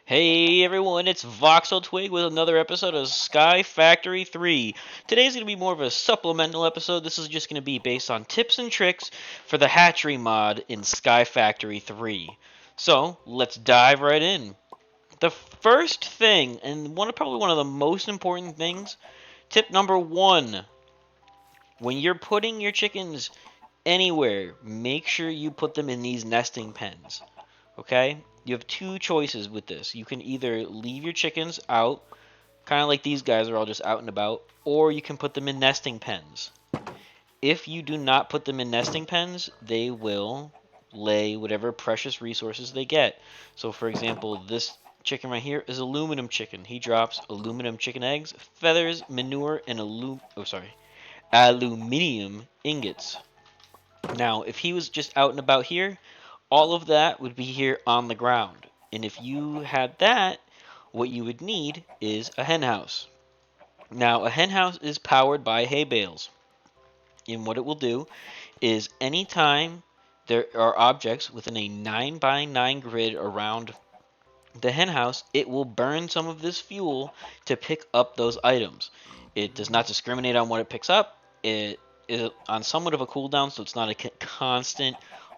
Hey everyone, it's Voxel Twig with another episode of Sky Factory 3. Today's going to be more of a supplemental episode. This is just going to be based on tips and tricks for the Hatchery mod in Sky Factory 3. So, let's dive right in. The first thing, and probably one of the most important things, tip number one. When you're putting your chickens anywhere, make sure you put them in these nesting pens. Okay? You have two choices with this. You can either leave your chickens out, kind of like these guys are all just out and about, or you can put them in nesting pens. If you do not put them in nesting pens, they will lay whatever precious resources they get. So, for example, this chicken right here is aluminum chicken. He drops aluminum chicken eggs, feathers, manure, and aluminium ingots. Now, if he was just out and about here, all of that would be here on the ground. And if you had that, what you would need is a hen house. Now, a hen house is powered by hay bales. And what it will do is anytime there are objects within a 9 by 9 grid around the hen house, it will burn some of this fuel to pick up those items. It does not discriminate on what it picks up. It is on somewhat of a cooldown, so it's not a constant,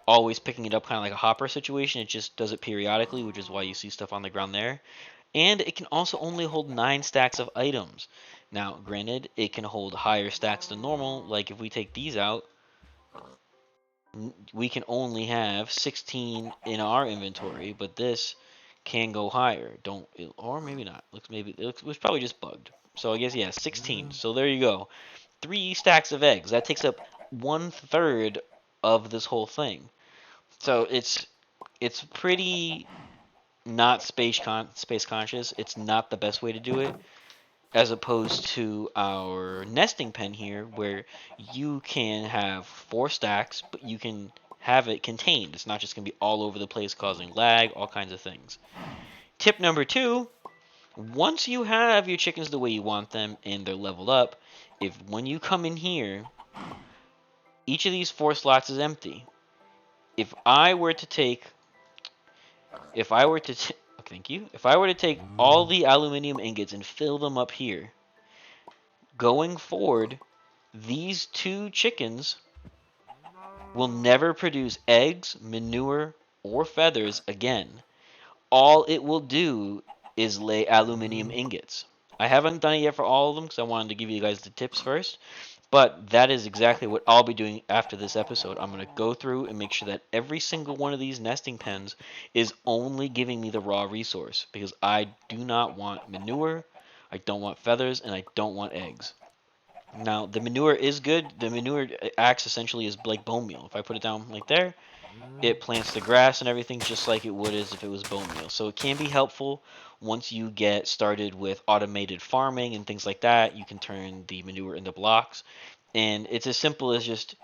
always picking it up, kind of like a hopper situation. It just does it periodically, which is why you see stuff on the ground there. And it can also only hold 9 stacks of items. Now, granted, it can hold higher stacks than normal. Like if we take these out, we can only have 16 in our inventory, but this can go higher. Don't, or maybe not. It was probably just bugged. So I guess yeah, 16. So there you go. 3 stacks of eggs. That takes up 1/3 of this whole thing. So it's pretty not space conscious. It's not the best way to do it, as opposed to our nesting pen here, where you can have 4 stacks, but you can have it contained. It's not just going to be all over the place causing lag, all kinds of things. Tip number 2, once you have your chickens the way you want them and they're leveled up, if when you come in here, each of these 4 slots is empty. If I were to take if I were to thank you. If I were to take all the aluminum ingots and fill them up here, going forward, these 2 chickens will never produce eggs, manure, or feathers again. All it will do is lay aluminum ingots. I haven't done it yet for all of them because I wanted to give you guys the tips first. But that is exactly what I'll be doing after this episode. I'm going to go through and make sure that every single one of these nesting pens is only giving me the raw resource, because I do not want manure, I don't want feathers, and I don't want eggs. Now, the manure is good. The manure acts essentially as like bone meal. If I put it down like there, it plants the grass and everything just like it would as if it was bone meal. So it can be helpful once you get started with automated farming and things like that. You can turn the manure into blocks, and it's as simple as just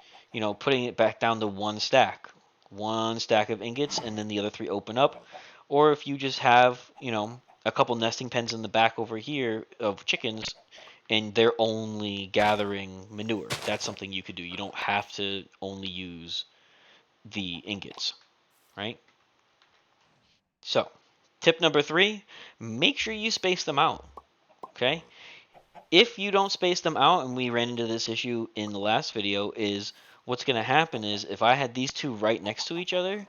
putting it back down to one stack of ingots, and then the other 3 open up. Or if you just have a couple nesting pens in the back over here of chickens, and they're only gathering manure, that's something you could do. You don't have to only use the ingots, right? So, tip number 3, make sure you space them out, okay? If you don't space them out, and we ran into this issue in the last video, is what's going to happen is if I had these 2 right next to each other,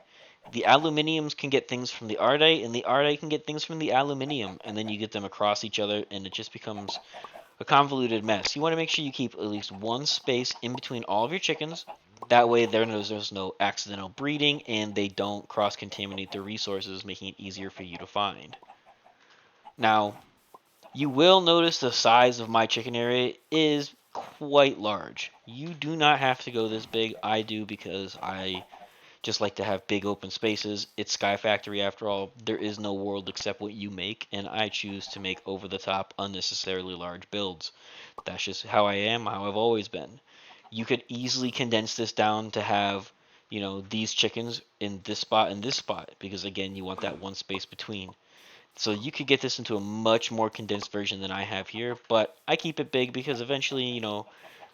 the aluminiums can get things from the ardite, and the ardite can get things from the aluminium, and then you get them across each other, and it just becomes a convoluted mess. You want to make sure you keep at least one space in between all of your chickens. That way there's no accidental breeding, and they don't cross-contaminate the resources, making it easier for you to find. Now, you will notice the size of my chicken area is quite large. You do not have to go this big. I do because I just like to have big open spaces. It's Sky Factory after all. There is no world except what you make, and I choose to make over the top, unnecessarily large builds. That's just how I am, how I've always been. You could easily condense this down to have, these chickens in this spot and this spot, because again, you want that one space between. So you could get this into a much more condensed version than I have here, but I keep it big because eventually,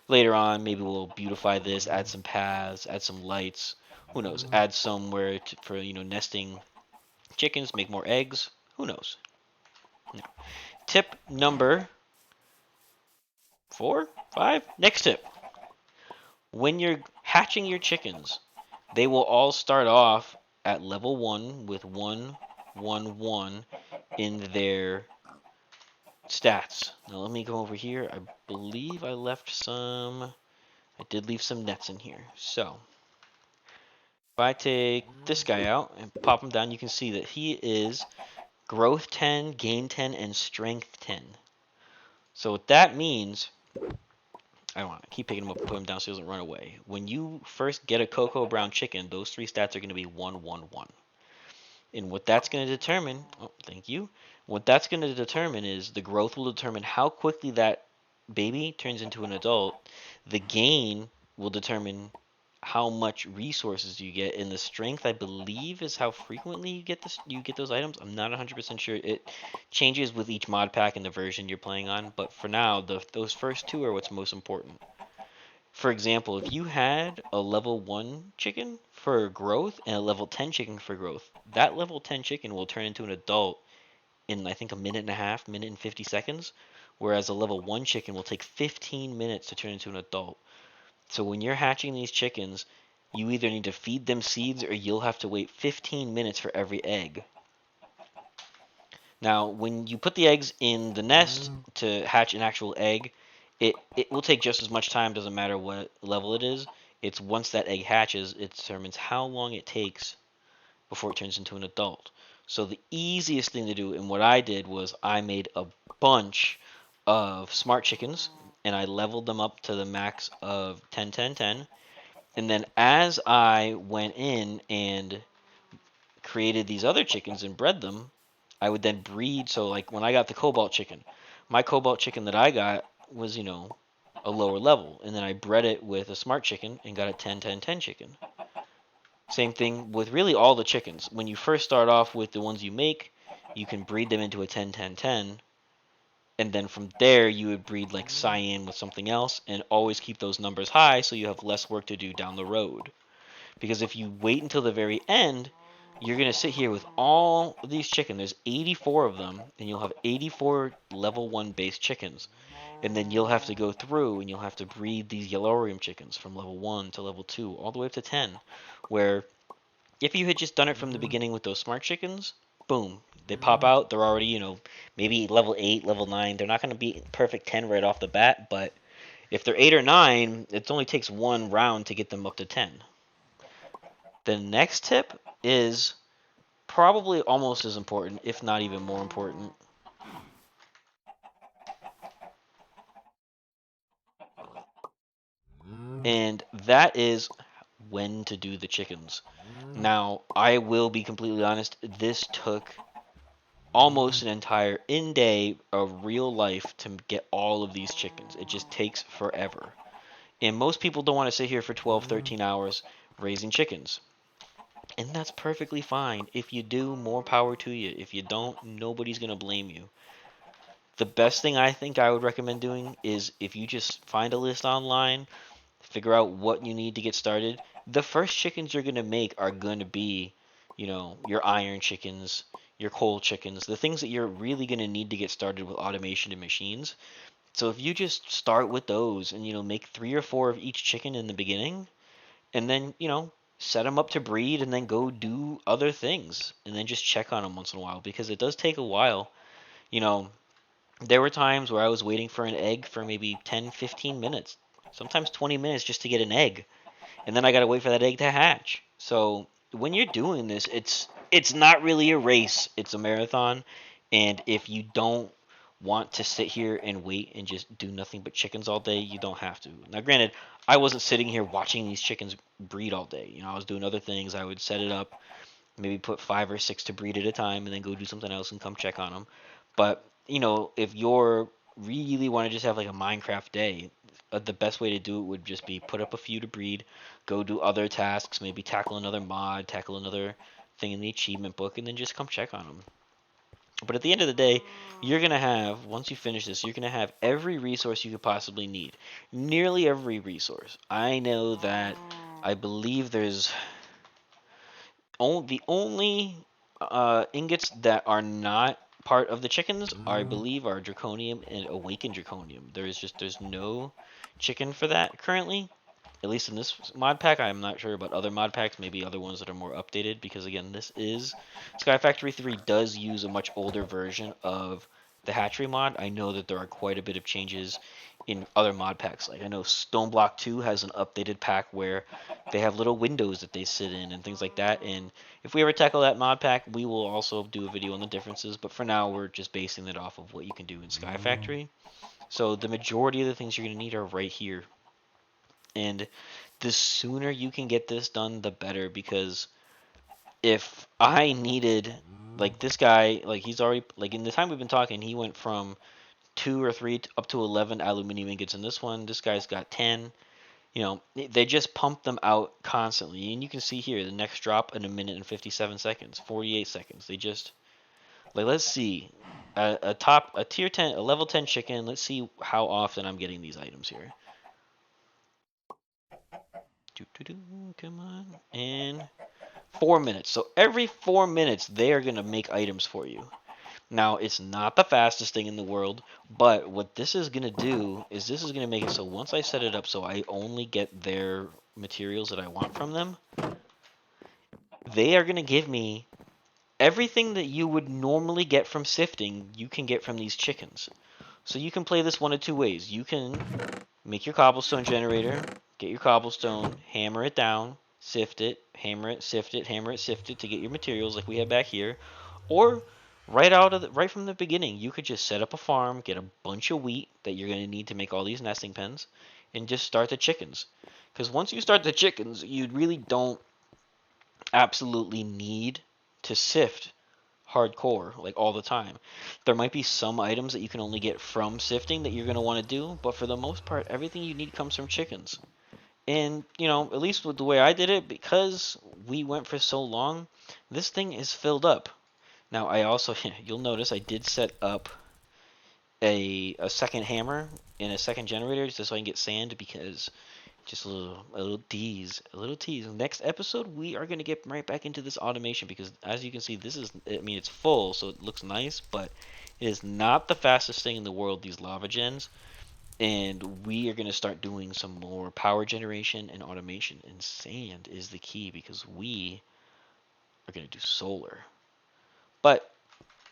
later on, maybe we'll beautify this, add some paths, add some lights, who knows, add somewhere for, nesting chickens, make more eggs. Who knows? No. Tip number 4, 5. Next tip. When you're hatching your chickens, they will all start off at level 1 with 1, 1, 1 in their stats. Now let me go over here. I believe I left some. I did leave some nets in here. So if I take this guy out and pop him down, you can see that he is growth 10, gain 10, and strength 10. So what that means, I don't want to keep picking him up and put him down so he doesn't run away. When you first get a cocoa brown chicken, those 3 stats are going to be 1, 1, 1. And what that's going to determine, oh, thank you. What that's going to determine is the growth will determine how quickly that baby turns into an adult. The gain will determine how much resources you get, and the strength, I believe, is how frequently you get this. You get those items. I'm not 100% sure. It changes with each mod pack and the version you're playing on. But for now, those first 2 are what's most important. For example, if you had a level 1 chicken for growth and a level 10 chicken for growth, that level 10 chicken will turn into an adult in, I think, a minute and a half, minute and 50 seconds, whereas a level 1 chicken will take 15 minutes to turn into an adult. So when you're hatching these chickens, you either need to feed them seeds or you'll have to wait 15 minutes for every egg. Now, when you put the eggs in the nest to hatch an actual egg, it will take just as much time, doesn't matter what level it is. It's once that egg hatches, it determines how long it takes before it turns into an adult. So the easiest thing to do, and what I did was I made a bunch of smart chickens, and I leveled them up to the max of 10, 10, 10. And then as I went in and created these other chickens and bred them, I would then breed. So like when I got the cobalt chicken, my cobalt chicken that I got was, a lower level. And then I bred it with a smart chicken and got a 10, 10, 10 chicken. Same thing with really all the chickens. When you first start off with the ones you make, you can breed them into a 10, 10, 10. And then from there, you would breed like cyan with something else and always keep those numbers high so you have less work to do down the road. Because if you wait until the very end, you're going to sit here with all these chickens. There's 84 of them, and you'll have 84 level 1 base chickens. And then you'll have to go through and you'll have to breed these Yellorium chickens from level 1 to level 2, all the way up to 10. Where if you had just done it from the beginning with those smart chickens, boom, they pop out. They're already, maybe level 8, level 9. They're not going to be perfect 10 right off the bat, but if they're 8 or 9, it only takes one round to get them up to 10. The next tip is probably almost as important, if not even more important. And that is when to do the chickens. Now, I will be completely honest, this took almost an entire in-day of real life to get all of these chickens. It just takes forever. And most people don't want to sit here for 12, 13 hours raising chickens. And that's perfectly fine. If you do, more power to you. If you don't, nobody's going to blame you. The best thing I think I would recommend doing is if you just find a list online, figure out what you need to get started. The first chickens you're going to make are going to be, your iron chickens, your coal chickens, the things that you're really going to need to get started with automation and machines. So if you just start with those and, make 3 or 4 of each chicken in the beginning, and then, set them up to breed and then go do other things and then just check on them once in a while because it does take a while. You know, there were times where I was waiting for an egg for maybe 10, 15 minutes, sometimes 20 minutes just to get an egg. And then I got to wait for that egg to hatch. So when you're doing this, it's not really a race, it's a marathon. And if you don't want to sit here and wait and just do nothing but chickens all day, you don't have to. Now, granted, I wasn't sitting here watching these chickens breed all day. I was doing other things. I would set it up, maybe put 5 or 6 to breed at a time, and then go do something else and come check on them. But if you're really want to just have like a Minecraft day, the best way to do it would just be put up a few to breed, go do other tasks, maybe tackle another mod, tackle another thing in the achievement book, and then just come check on them. But at the end of the day, you're going to have, once you finish this, you're going to have every resource you could possibly need. Nearly every resource. I know that I believe there's the only ingots that are not part of the chickens, I believe, are draconium and awakened draconium. There's no chicken for that currently. At least in this mod pack, I'm not sure about other mod packs, maybe other ones that are more updated, because again, this is Sky Factory 3 does use a much older version of the Hatchery mod. I know that there are quite a bit of changes in other mod packs. Like I know Stoneblock 2 has an updated pack where they have little windows that they sit in and things like that. And if we ever tackle that mod pack, we will also do a video on the differences. But for now, we're just basing it off of what you can do in Sky Factory. So the majority of the things you're going to need are right here. And the sooner you can get this done, the better. Because if I needed, like this guy, like he's already, like in the time we've been talking, he went from 2 or 3 up to 11 aluminum ingots in this one. This guy's got 10. You know, they just pump them out constantly. And you can see here the next drop in 1 minute and 57 seconds, 48 seconds. They just, like, let's see. A tier 10, a level 10 chicken. Let's see how often I'm getting these items here. Come on. And 4 minutes. So every 4 minutes, they are going to make items for you. Now, it's not the fastest thing in the world, but what this is going to do is this is going to make it so once I set it up so I only get their materials that I want from them, they are going to give me everything that you would normally get from sifting, you can get from these chickens. So you can play this one of two ways. You can make your cobblestone generator, get your cobblestone, hammer it down, sift it, hammer it, sift it, hammer it, sift it to get your materials like we have back here. Or right from the beginning, you could just set up a farm, get a bunch of wheat that you're going to need to make all these nesting pens, and just start the chickens. Because once you start the chickens, you really don't absolutely need to sift hardcore like all the time. There might be some items that you can only get from sifting that you're going to want to do, but for the most part, everything you need comes from chickens. And, you know, at least with the way I did it, because we went for so long, this thing is filled up. Now, I also, you'll notice I did set up a second hammer and a second generator just so I can get sand because just a little tease, a little tease. Next episode, we are going to get right back into this automation because as you can see, this is, I mean, it's full, so it looks nice, but it is not the fastest thing in the world, these lava gens. And we are going to start doing some more power generation and automation. And sand is the key because we are going to do solar. But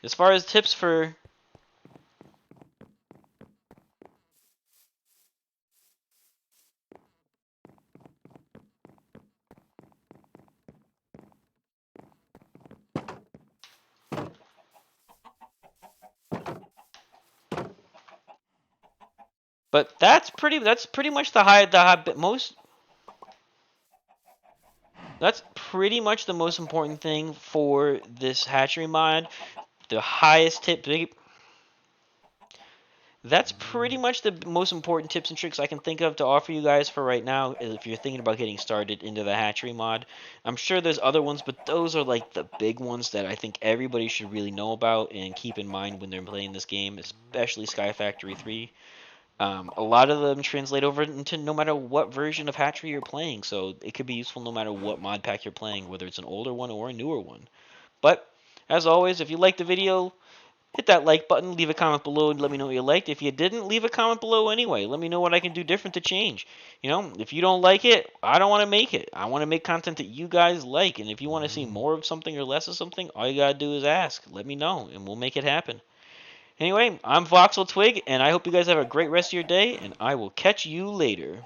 as far as tips for... But that's pretty much most... That's pretty much the most important thing for this hatchery mod. The highest tip... That's pretty much the most important tips and tricks I can think of to offer you guys for right now if you're thinking about getting started into the hatchery mod. I'm sure there's other ones, but those are like the big ones that I think everybody should really know about and keep in mind when they're playing this game, especially Sky Factory 3. A lot of them translate over into no matter what version of hatchery you're playing, so it could be useful no matter what mod pack you're playing, whether it's an older one or a newer one. But, as always, if you liked the video, hit that like button, leave a comment below and let me know what you liked. If you didn't, leave a comment below anyway. Let me know what I can do different to change. You know, if you don't like it, I don't want to make it. I want to make content that you guys like. And if you want to see more of something or less of something, all you got to do is ask. Let me know, and we'll make it happen. Anyway, I'm Voxel Twig, and I hope you guys have a great rest of your day, and I will catch you later.